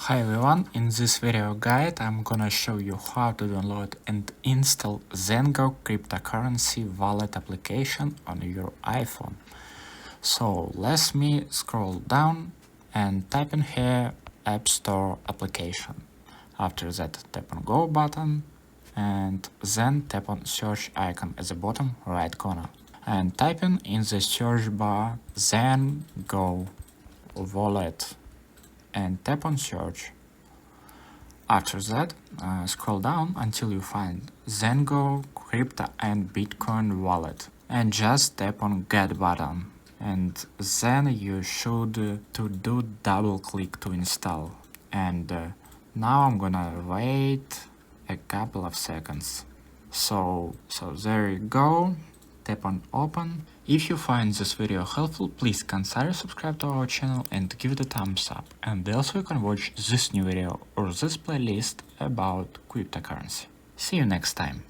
Hi everyone, in this video guide I'm gonna show you how to download and install ZenGo cryptocurrency wallet application on your iPhone. So let me scroll down and type in here App Store application. After that tap on Go button and then tap on search icon at the bottom right corner. And type in the search bar ZenGo Wallet and tap on search. After that, scroll down until you find ZenGo Crypto and Bitcoin Wallet and just tap on Get button, and then you should to do double click to install. And now I'm gonna wait a couple of seconds. So there you go. Tap on open. If you find this video helpful, please consider subscribe to our channel and give it a thumbs up. And also you can watch this new video or this playlist about cryptocurrency. See you next time.